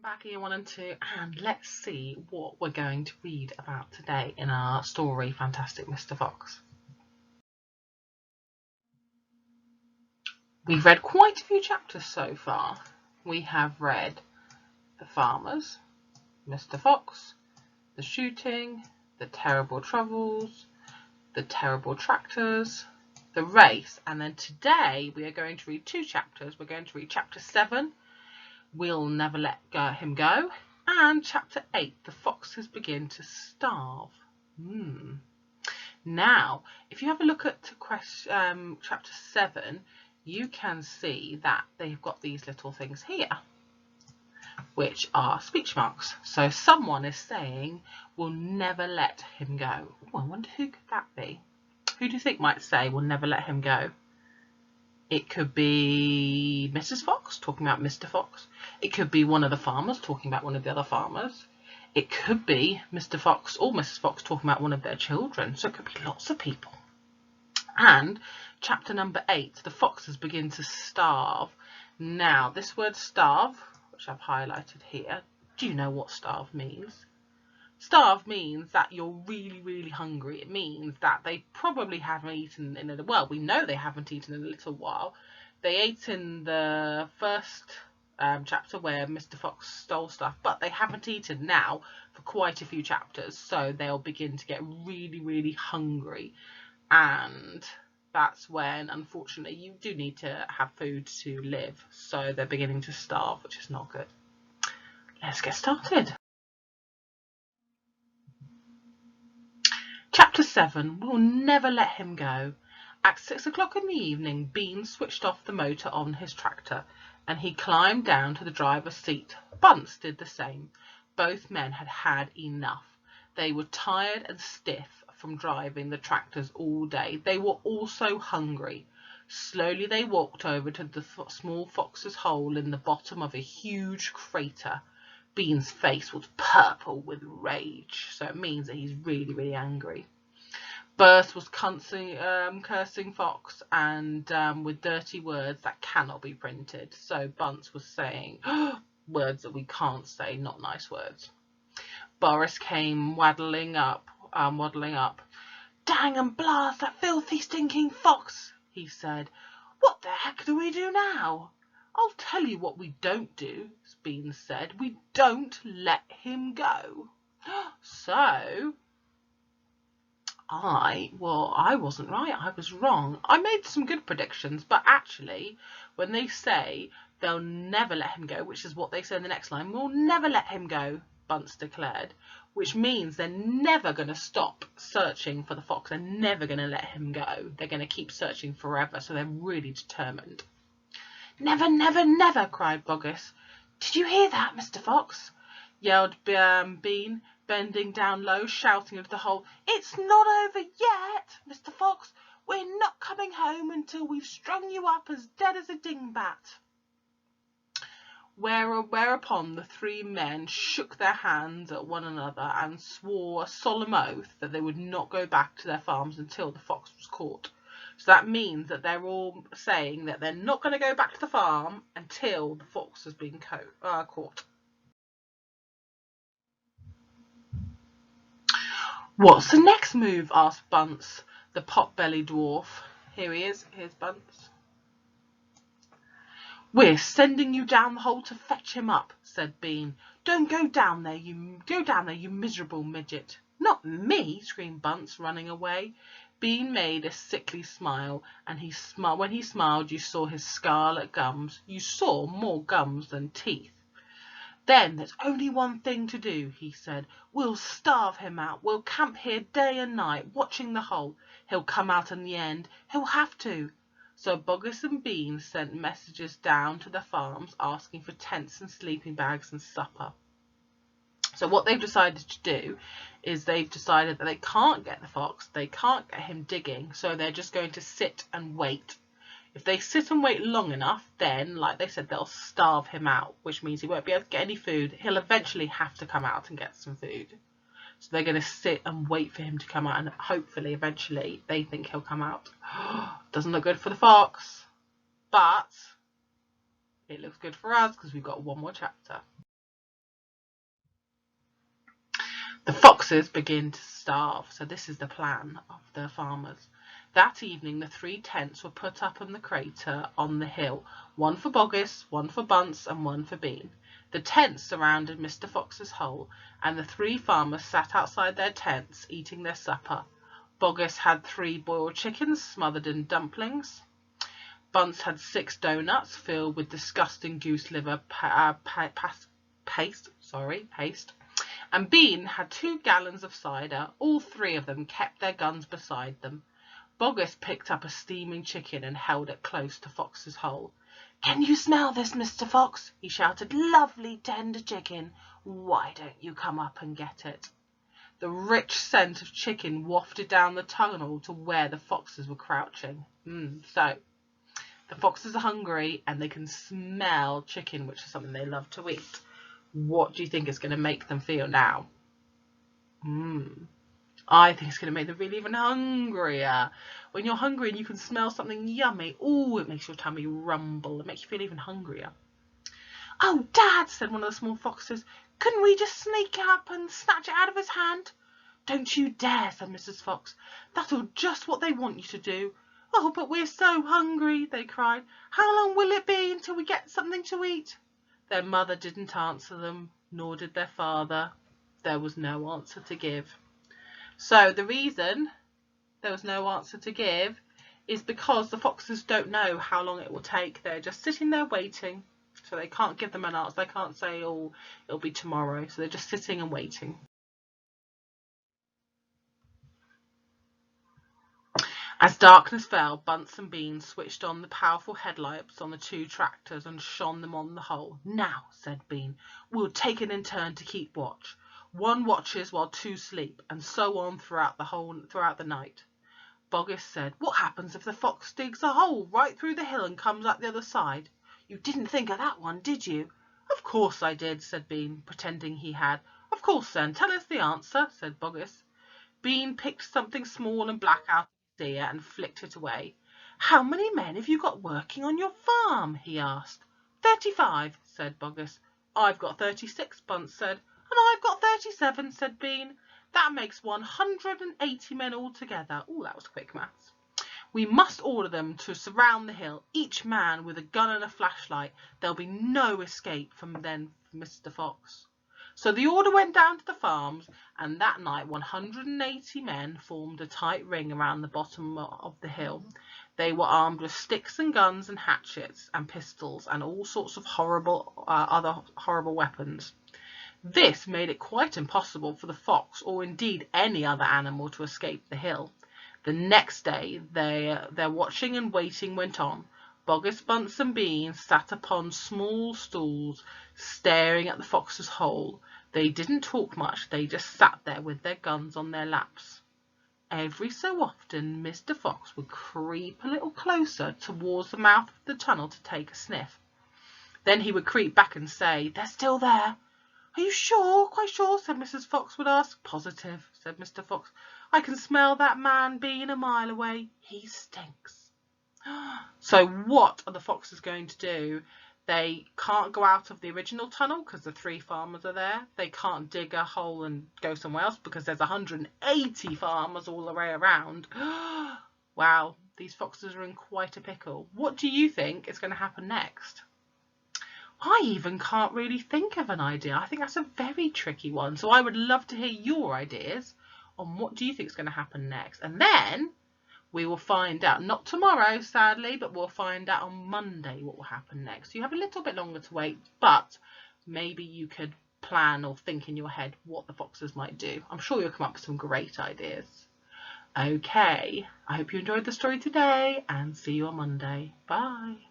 Back here 1 and 2, and let's see what we're going to read about today in our story Fantastic Mr. Fox. We've read quite a few chapters so far. We have read The Farmers, Mr. Fox, The Shooting, The Terrible Troubles, The Terrible Tractors, The Race, and then today we are going to read 2 chapters. We're going to read chapter 7, We'll Never Let Him Go, and chapter 8, The Foxes Begin to Starve. Now, if you have a look at chapter 7, you can see that they've got these little things here, which are speech marks. So someone is saying, we'll never let him go. Oh, I wonder who could that be? Who do you think might say, we'll never let him go? It could be Mrs. Fox talking about Mr. Fox. It could be one of the farmers talking about one of the other farmers. It could be Mr. Fox or Mrs. Fox talking about one of their children. So it could be lots of people. And chapter number 8, the foxes begin to starve. Now, this word starve, which I've highlighted here, do you know what starve means? Starve means that you're really, really hungry. It means that they probably haven't eaten in a, well, we know they haven't eaten in a little while. They ate in the first chapter where Mr. Fox stole stuff, but they haven't eaten now for quite a few chapters, so they'll begin to get really, really hungry. And that's when, unfortunately, you do need to have food to live, so they're beginning to starve, which is not good. Let's get started. Chapter 7, We'll Never Let Him Go. At 6 o'clock in the evening, Bean switched off the motor on his tractor, and he climbed down to the driver's seat. Bunce did the same. Both men had had enough. They were tired and stiff from driving the tractors all day. They were also hungry. Slowly they walked over to the small fox's hole in the bottom of a huge crater. Bean's face was purple with rage, so it means that he's really, really angry. Bert was cursing Fox and with dirty words that cannot be printed. So Bunce was saying words that we can't say, not nice words. Boris came waddling up. Dang and blast that filthy, stinking fox, he said. What the heck do we do now? I'll tell you what we don't do, Bean said. We don't let him go. So, I wasn't right. I was wrong. I made some good predictions, but actually, when they say they'll never let him go, which is what they say in the next line, we'll never let him go, Bunce declared, which means they're never going to stop searching for the fox. They're never going to let him go. They're going to keep searching forever, so they're really determined. Never, never, never, cried Boggis. Did you hear that, Mr. Fox? Yelled Bean, bending down low, shouting into the hole. It's not over yet, Mr. Fox. We're not coming home until we've strung you up as dead as a dingbat. Whereupon the 3 men shook their hands at one another and swore a solemn oath that they would not go back to their farms until the fox was caught. So that means that they're all saying that they're not going to go back to the farm until the fox has been caught. What's the next move? Asked Bunce, the pot-bellied dwarf. Here he is. Here's Bunce. We're sending you down the hole to fetch him up, said Bean. Don't go down there, you miserable midget. Not me, screamed Bunce, running away. Bean made a sickly smile, and when he smiled you saw his scarlet gums. You saw more gums than teeth. Then there's only one thing to do, he said. We'll starve him out. We'll camp here day and night, watching the hole. He'll come out in the end. He'll have to. So Boggis and Bean sent messages down to the farms asking for tents and sleeping bags and supper. So what they've decided to do is they've decided that they can't get the fox, they can't get him digging, so they're just going to sit and wait. If they sit and wait long enough, then, like they said, they'll starve him out, which means he won't be able to get any food. He'll eventually have to come out and get some food. So they're going to sit and wait for him to come out, and hopefully, eventually, they think he'll come out. Doesn't look good for the fox, but it looks good for us because we've got one more chapter. The foxes begin to starve, so this is the plan of the farmers. That evening the 3 tents were put up in the crater on the hill, one for Boggis, one for Bunce, and one for Bean. The tents surrounded Mr. Fox's hole, and the 3 farmers sat outside their tents eating their supper. Boggis had 3 boiled chickens smothered in dumplings. Bunce had 6 doughnuts filled with disgusting goose liver paste. And Bean had 2 gallons of cider. All 3 of them kept their guns beside them. Boggis picked up a steaming chicken and held it close to Fox's hole. "Can you smell this, Mr. Fox?" he shouted. "Lovely tender chicken. Why don't you come up and get it?" The rich scent of chicken wafted down the tunnel to where the foxes were crouching. So, the foxes are hungry and they can smell chicken, which is something they love to eat. What do you think is going to make them feel now? I think it's going to make them feel even hungrier. When you're hungry and you can smell something yummy, it makes your tummy rumble. It makes you feel even hungrier. "Oh, Dad," said one of the small foxes, "couldn't we just sneak up and snatch it out of his hand?" "Don't you dare," said Mrs. Fox. "That's just what they want you to do." "Oh, but we're so hungry," they cried. "How long will it be until we get something to eat?" Their mother didn't answer them, nor did their father. There was no answer to give. So the reason there was no answer to give is because the foxes don't know how long it will take. They're just sitting there waiting. So they can't give them an answer. They can't say, "Oh, it'll be tomorrow." So they're just sitting and waiting. As darkness fell, Bunce and Bean switched on the powerful headlights on the 2 tractors and shone them on the hole. "Now," said Bean, "we'll take it in turn to keep watch. 1 watches while 2 sleep, and so on throughout the night." Boggis said, "What happens if the fox digs a hole right through the hill and comes out the other side? You didn't think of that one, did you?" "Of course I did," said Bean, pretending he had. "Of course then, tell us the answer," said Boggis. Bean picked something small and black out of his ear and flicked it away. "How many men have you got working on your farm?" he asked. 35, said Boggis. "I've got 36, Bunce said. "And I've got 37, said Bean. "That makes 180 men altogether." That was quick maths. "We must order them to surround the hill, each man with a gun and a flashlight. There'll be no escape from then for Mr. Fox." So the order went down to the farms, and that night 180 men formed a tight ring around the bottom of the hill. They were armed with sticks and guns and hatchets and pistols and all sorts of other horrible weapons. This made it quite impossible for the fox, or indeed any other animal, to escape the hill. The next day their watching and waiting went on. Boggis, Bunce and Bean sat upon small stools, staring at the fox's hole. They didn't talk much, they just sat there with their guns on their laps. Every so often Mr. Fox would creep a little closer towards the mouth of the tunnel to take a sniff. Then he would creep back and say, "They're still there." "Are you sure, quite sure?" said Mrs. Fox would ask. "Positive," said Mr. Fox. "I can smell that man Bean a mile away. He stinks." So what are the foxes going to do? They can't go out of the original tunnel because the 3 farmers are there. They can't dig a hole and go somewhere else because there's 180 farmers all the way around. Wow, these foxes are in quite a pickle. What do you think is going to happen next? I even can't really think of an idea. I think that's a very tricky one. So I would love to hear your ideas on what do you think is going to happen next. And then we will find out, not tomorrow, sadly, but we'll find out on Monday what will happen next. You have a little bit longer to wait, but maybe you could plan or think in your head what the foxes might do. I'm sure you'll come up with some great ideas. Okay, I hope you enjoyed the story today and see you on Monday. Bye.